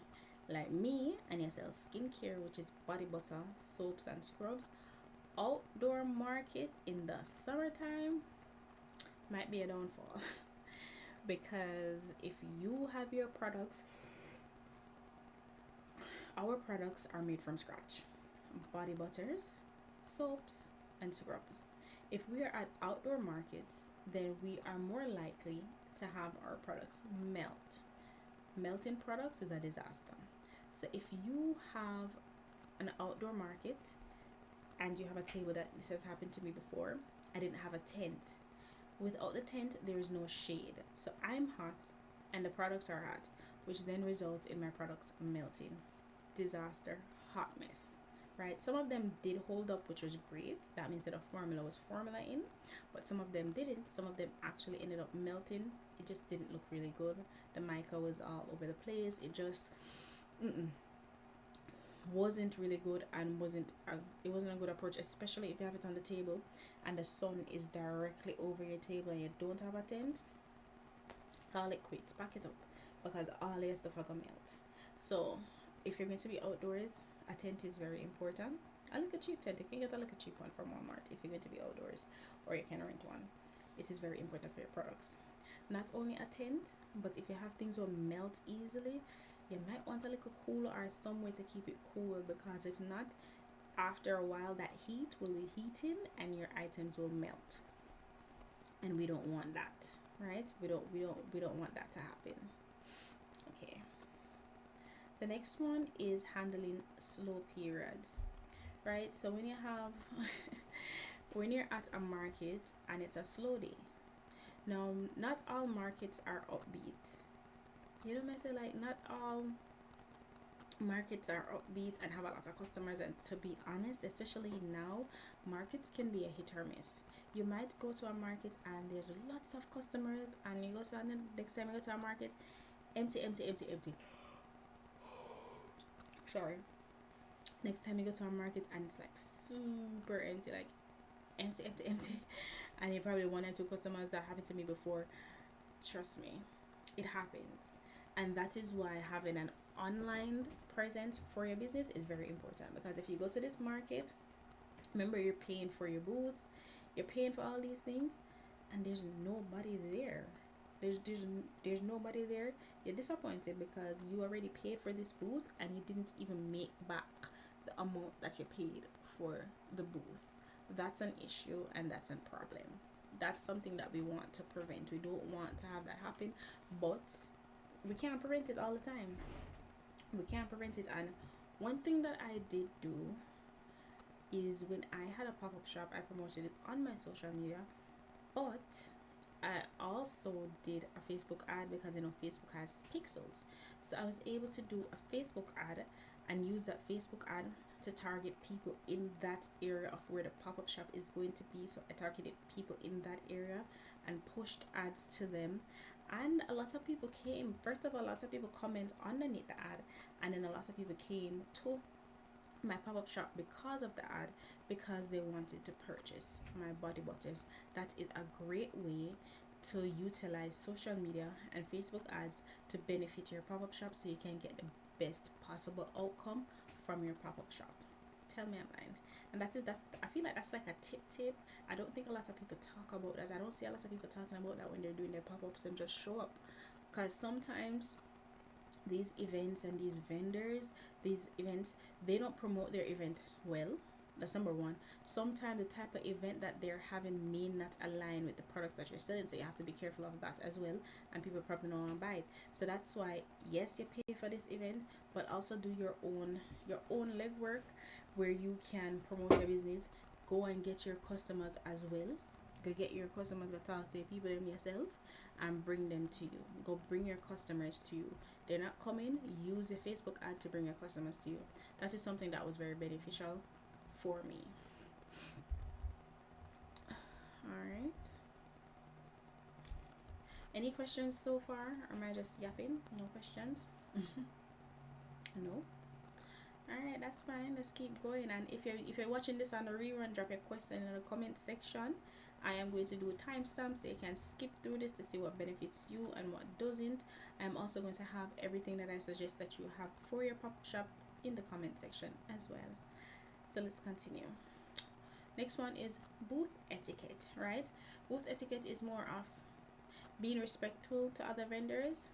like me and you sell skincare, which is body butter, soaps and scrubs, outdoor market in the summertime might be a downfall. Because if you have your products, our products are made from scratch: body butters, soaps and scrubs. If we are at outdoor markets, then we are more likely to have our products melt. Melting products is a disaster. So if you have an outdoor market and you have a table, that this has happened to me before, I didn't have a tent. Without the tent, there is no shade. So I'm hot and the products are hot, which then results in my products melting. Disaster, hot mess, right? Some of them did hold up, which was great. That means that a formula was formula in, but some of them didn't. Some of them actually ended up melting. It just didn't look really good. The mica was all over the place. It just wasn't really good, and it wasn't a good approach, especially if you have it on the table and the sun is directly over your table and you don't have a tent. Call it quits, pack it up, because all your stuff are gonna melt. So if you're going to be outdoors, a tent is very important. A little cheap tent, you can get a little cheap one from Walmart if you're going to be outdoors, or you can rent one. It is very important for your products. Not only a tent, but if you have things that melt easily, you might want a little cooler or some way to keep it cool, because if not, after a while that heat will be heating and your items will melt, and we don't want that, right? We don't want that to happen. Okay, the next one is handling slow periods, right? So when you have when you're at a market and it's a slow day, now not all markets are upbeat. You know what I say? Like, not all markets are upbeat and have a lot of customers, and to be honest, especially now, markets can be a hit or miss. You might go to a market and there's lots of customers, and you go to the next time you go to a market, empty, empty, empty, empty. Sorry. Next time you go to a market and it's like super empty, like empty, empty, empty, and you probably one or two customers. That happened to me before. Trust me, it happens. And that is why having an online presence for your business is very important, because if you go to this market, remember, you're paying for your booth, you're paying for all these things, and there's nobody there. There's nobody there. You're disappointed because you already paid for this booth and you didn't even make back the amount that you paid for the booth. That's an issue, and that's a problem. That's something that we want to prevent. We don't want to have that happen, but we can't prevent it all the time. We can't prevent it. And one thing that I did do is, when I had a pop-up shop, I promoted it on my social media, but I also did a Facebook ad, because Facebook has pixels. So I was able to do a Facebook ad and use that Facebook ad to target people in that area of where the pop-up shop is going to be. So I targeted people in that area and pushed ads to them, and a lot of people came. First of all, a lot of people comment underneath the ad, and then a lot of people came to my pop-up shop because of the ad, because they wanted to purchase my body butters. That is a great way to utilize social media and Facebook ads to benefit your pop-up shop, so you can get the best possible outcome from your pop-up shop. Tell me I'm lying. And that's I feel like that's like a tip. I don't think a lot of people talk about that. I don't see a lot of people talking about that when they're doing their pop-ups and just show up, because sometimes these events and these events, they don't promote their event well. That's number one. Sometimes the type of event that they're having may not align with the products that you're selling, so you have to be careful of that as well. And people probably don't want to buy it. So that's why, yes, you pay for this event, but also do your own legwork, where you can promote your business. Go and get your customers as well. Go get your customers. Go talk to your people them yourself, and bring them to you. Go bring your customers to you. They're not coming, use a Facebook ad to bring your customers to you. That is something that was very beneficial for me. All right. Any questions so far? Or am I just yapping? No questions? No. All right, that's fine. Let's keep going. And if you're watching this on the rerun, drop your question in the comment section. I am going to do a timestamp so you can skip through this to see what benefits you and what doesn't. I'm also going to have everything that I suggest that you have for your pop-up shop in the comment section as well. So let's continue. Next one is booth etiquette, right? Booth etiquette is more of being respectful to other vendors,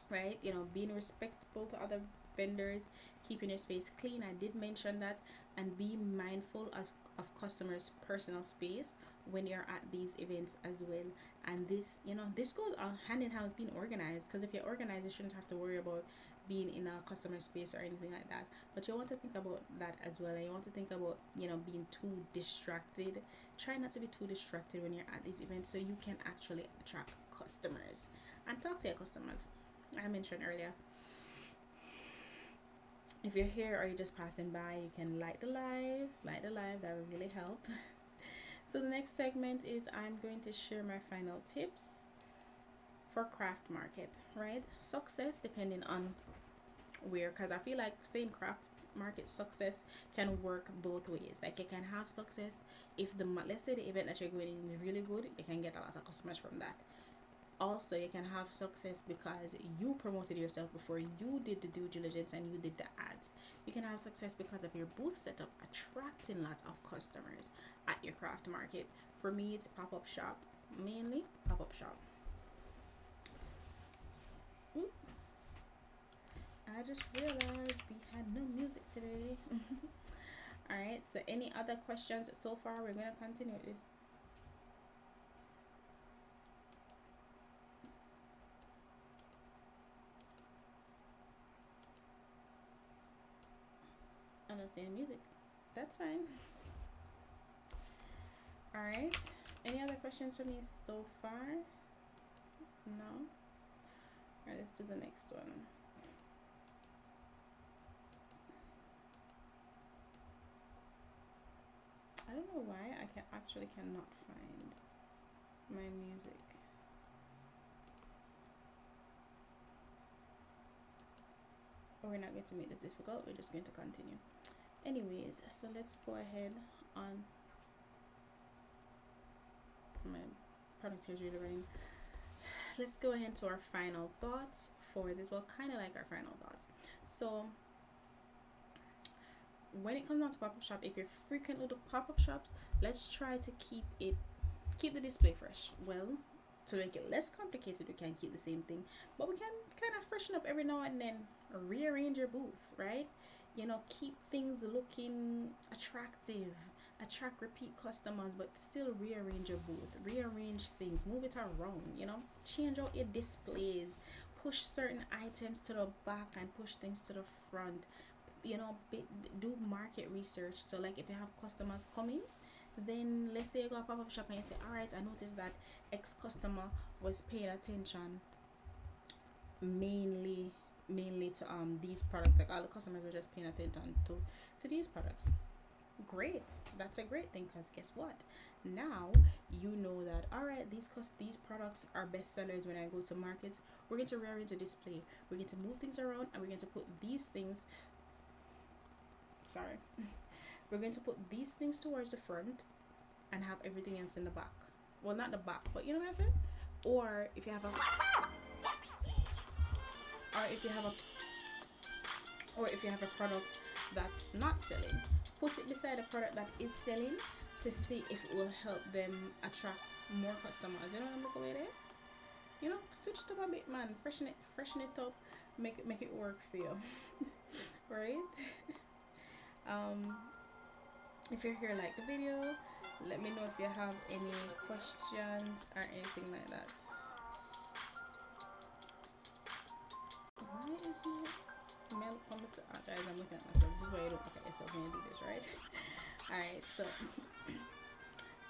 right? Being respectful to other vendors, keeping your space clean. I did mention that, and be mindful of customers' personal space when you're at these events as well. And this goes on hand in hand with being organized, because if you're organized, you shouldn't have to worry about being in a customer space or anything like that. But you want to think about that as well, and you want to think about being too distracted. Try not to be too distracted when you're at these events, so you can actually attract customers and talk to your customers. I mentioned earlier, if you're here or you're just passing by, you can like the live. That would really help. So the next segment is, I'm going to share my final tips for craft market, right? Success depending on where, because I feel like saying craft market success can work both ways. Like, you can have success if let's say the event that you're going in is really good, you can get a lot of customers from that. Also, you can have success because you promoted yourself before, you did the due diligence and you did the ads. You can have success because of your booth setup, attracting lots of customers at your craft market. For me, it's pop-up shop, mainly pop-up shop. Ooh, I just realized we had no music today. All right, so any other questions so far? We're gonna continue with it. I'm not saying music. That's fine. All right. Any other questions for me so far? No. All right, let's do the next one. I don't know why I cannot find my music. We're not going to make this difficult. We're just going to continue. Anyways, so let's go ahead on. My product here is really running. Let's go ahead to our final thoughts for this. Well, kind of like our final thoughts. So when it comes down to pop-up shop, if you're frequently do pop-up shops, let's try to keep the display fresh. Well, to make it less complicated, we can keep the same thing, but we can kind of freshen up every now and then, rearrange your booth, right? You know, keep things looking attractive, attract repeat customers, but still rearrange your booth, rearrange things, move it around, you know, change out your displays, push certain items to the back and push things to the front, you know, do market research. So like if you have customers coming, then let's say you go to a pop-up shop and you say, all right, I noticed that X customer was paying attention mainly to these products, like all the customers were just paying attention to these products. Great, that's a great thing, because guess what, now you know that all right, these products are best sellers. When I go to markets, we're going to rearrange the display, we're going to move things around, and we're going to put these things we're going to put these things towards the front and have everything else in the back. Well, not the back, but you know what I'm saying. Or if you have a product that's not selling, put it beside a product that is selling to see if it will help them attract more customers. You know what I'm looking at there? You know, switch it up a bit, man. Freshen it up. Make it work for you. Right? If you're here, like the video, let me know if you have any questions or anything like that. Why is it mail promise? Guys, I'm looking at myself. This is why you don't look at yourself when you do this, right? Alright, so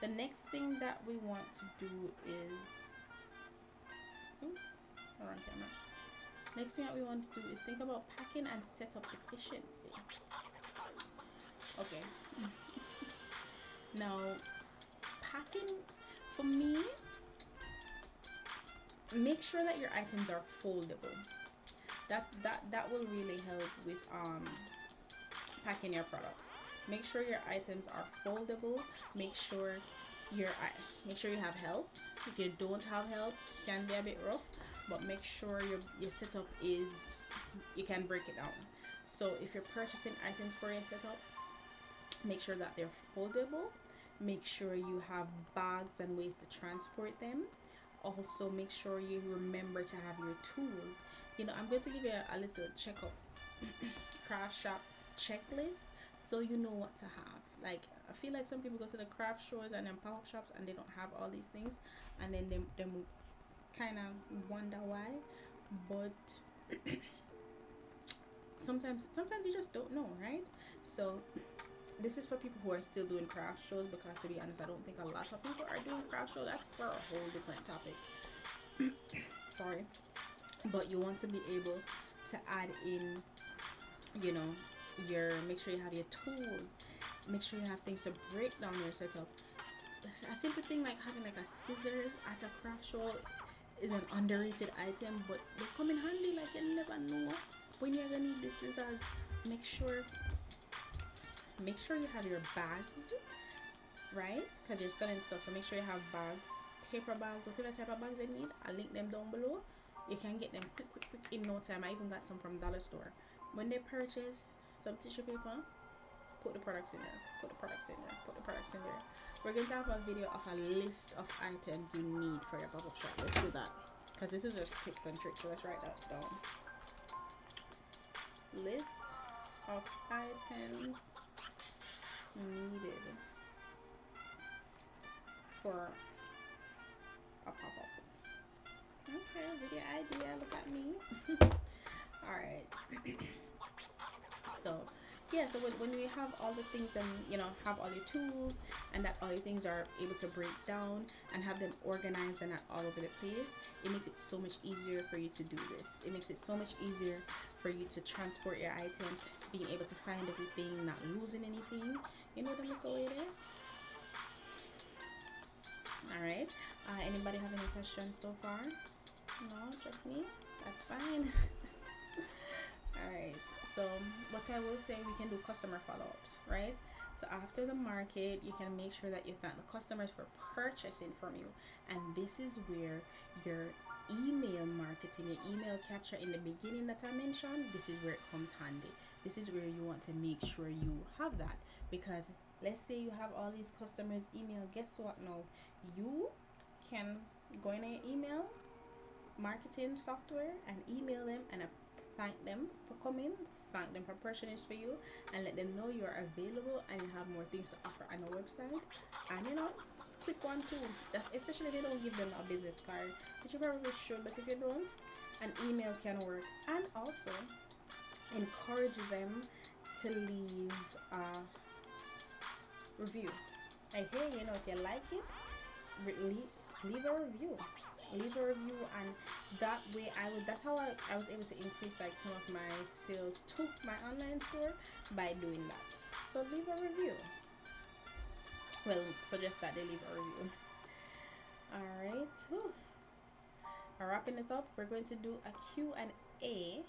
the next thing that we want to do is wrong camera. Next thing that we want to do is think about packing and setup efficiency. Okay. Now, packing, for me, make sure that your items are foldable. That will really help with packing your products. Make sure your items are foldable. Make sure you have help. If you don't have help, it can be a bit rough, but make sure your setup is, you can break it down. So if you're purchasing items for your setup, make sure that they're foldable. Make sure you have bags and ways to transport them. Also, make sure you remember to have your tools. You know, I'm going to give you a little checkup craft shop checklist, so you know what to have. Like, I feel like some people go to the craft stores and then pop-up shops and they don't have all these things, and then they kind of wonder why. But sometimes you just don't know, right? So this is for people who are still doing craft shows, because to be honest, I don't think a lot of people are doing craft shows. That's for a whole different topic. Sorry. But you want to be able to add in, you know, make sure you have your tools, make sure you have things to break down your setup. A simple thing like having like a scissors at a craft show is an underrated item, but they come in handy. Like, you never know when you're gonna need the scissors. Make sure you have your bags, right? Because you're selling stuff, so make sure you have bags, paper bags, whatever type of bags they need, I'll link them down below. You can get them quick in no time. I even got some from dollar store. When they purchase some tissue paper, put the products in there, put the products in there, put the products in there. We're going to have a video of a list of items you need for your pop-up shop. Let's do that, because this is just tips and tricks. So let's write that down. List of items needed for a pop-up. Okay, video idea, look at me. All right. So yeah, so when we have all the things and have all your tools, and that all your things are able to break down and have them organized and not all over the place, it makes it so much easier for you to do this. It makes it so much easier for you to transport your items, being able to find everything, not losing anything. You know the look away there. All right, anybody have any questions so far? No, just me. That's fine. All right, so what I will say, we can do customer follow-ups, right? So after the market, you can make sure that you thank the customers for purchasing from you, and this is where your email marketing, your email capture in the beginning that I mentioned, this is where it comes handy. This is where you want to make sure you have that, because let's say you have all these customers email. Guess what? Now you can go in your email marketing software and email them and thank them for coming, thank them for purchasing for you, and let them know you are available and you have more things to offer on our website. And quick one too, that's especially if you don't give them a business card, which you probably should, but if you don't, an email can work. And also encourage them to leave a review. Like, hey, if you like it, leave a review. Leave a review, and that way that's how I was able to increase like some of my sales to my online store by doing that. So leave a review. Well, suggest that they leave a review. All right. Whew. Wrapping it up, we're going to do a Q&A.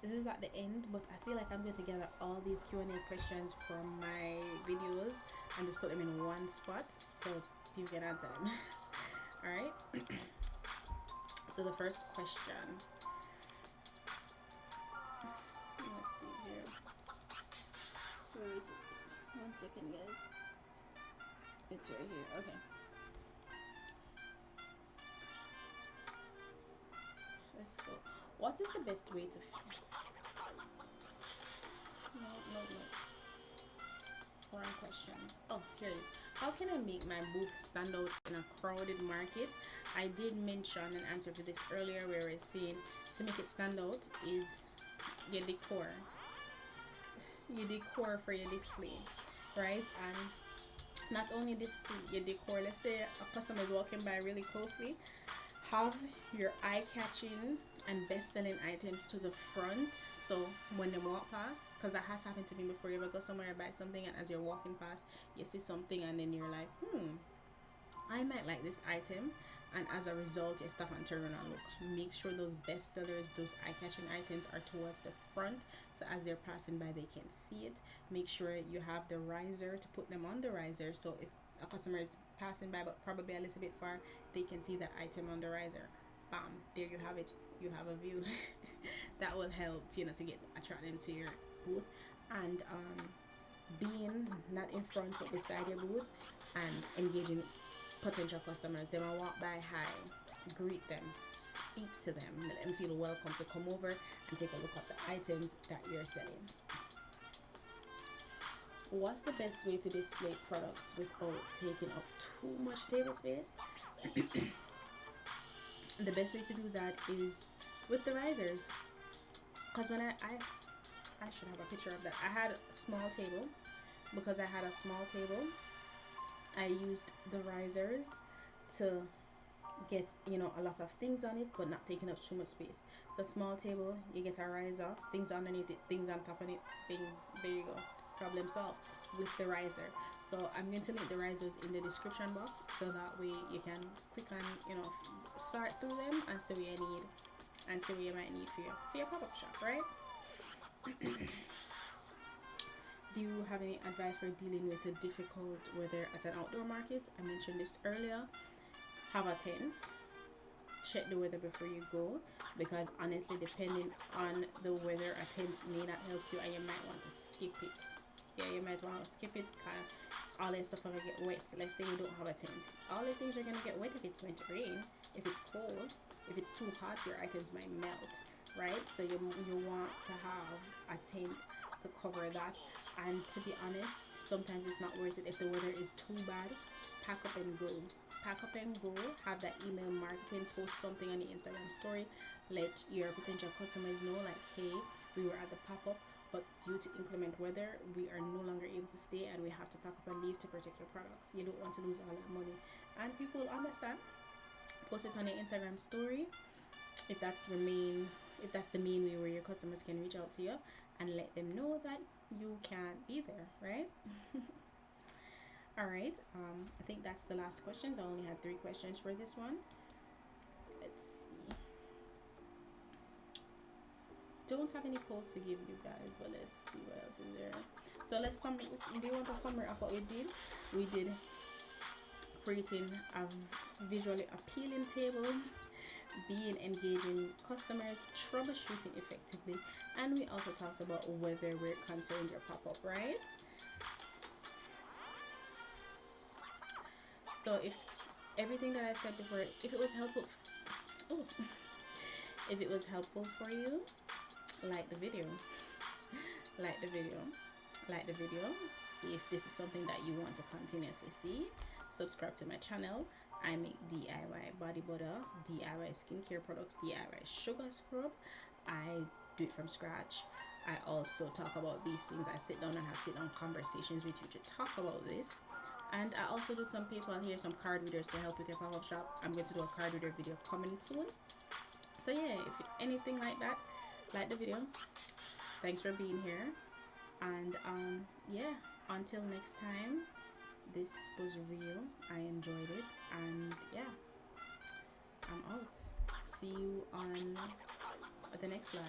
This is at the end, but I feel like I'm going to gather all these Q&A questions from my videos and just put them in one spot so people can answer them. All right. So the first question. Let's see here. Where is it? 1 second, guys. It's right here. Okay. Let's go. What is the best way to No. Wrong questions. Oh, here it is. How can I make my booth stand out in a crowded market? I did mention an answer to this earlier, where we're saying to make it stand out is your decor. Your decor for your display, right? And not only display, your decor. Let's say a customer is walking by really closely, have your eye-catching and best-selling items to the front, so when they walk past, because that has happened to me before. You ever go somewhere and buy something, and as you're walking past, you see something, and then you're like, I might like this item, and as a result, you stop and turn around and look. Make sure those best sellers, those eye-catching items are towards the front, so as they're passing by, they can see it. Make sure you have the riser to put them on the riser, so if a customer is passing by but probably a little bit far, they can see that item on the riser. Bam, there you have it. You have a view. That will help to get attracted to your booth. And being not in front but beside your booth and engaging potential customers. They will walk by, hi, greet them, speak to them, let them feel welcome to come over and take a look at the items that you're selling. What's the best way to display products without taking up too much table space? The best way to do that is with the risers. Because when I should have a picture of that. I had a small table. Because I had a small table, I used the risers to get a lot of things on it, but not taking up too much space. So small table, you get a riser, things underneath it, things on top of it, bing, there you go. Problem solved with the riser. So I'm going to link the risers in the description box, so that way you can click on, sort through them and see what you need and see what you might need for your pop-up shop, right? Do you have any advice for dealing with the difficult weather at an outdoor market? I mentioned this earlier. have a tent. Check the weather before you go, because honestly, depending on the weather, a tent may not help you, and you might want to skip it. Yeah, you might want to skip it because all that stuff gonna get wet. Let's say you don't have a tent, all the things are gonna get wet if it's going to rain, if it's cold, if it's too hot, your items might melt, right? So you want to have a tent to cover that. And to be honest, sometimes it's not worth it if the weather is too bad. Pack up and go. Pack up and go. Have that email marketing, post something on the Instagram story, let your potential customers know, like, hey, we were at the pop-up, but due to inclement weather, we are no longer able to stay and we have to pack up and leave to protect your products. You don't want to lose all that money, and people understand. Post it on your Instagram story if that's the main way where your customers can reach out to you, and let them know that you can't be there, right? All right. I think that's the last questions. I only had 3 questions for this one. Let's see. Don't have any posts to give you guys, but let's see what else is there. So let's sum. Do you want a summary of what we did? We did creating a visually appealing table, being engaging customers, troubleshooting effectively, and we also talked about whether we're concerned your pop-up, right? So if everything that I said before, if it was helpful, oh, if it was helpful for you, like the video, like the video, like the video. If this is something that you want to continuously see, subscribe to my channel. I make DIY body butter, DIY skincare products, DIY sugar scrub. I do it from scratch. I also talk about these things. I sit down and have sit down conversations with you to talk about this. And I also do some PayPal here, some card readers to help with your pop-up shop. I'm going to do a card reader video coming soon. So yeah, if anything like that, like the video. Thanks for being here. And yeah, until next time, this was real. I enjoyed it. And yeah, I'm out. See you on the next live.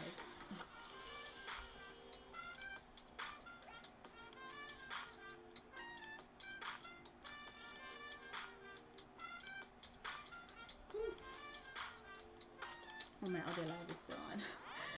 Oh, my other live is still on.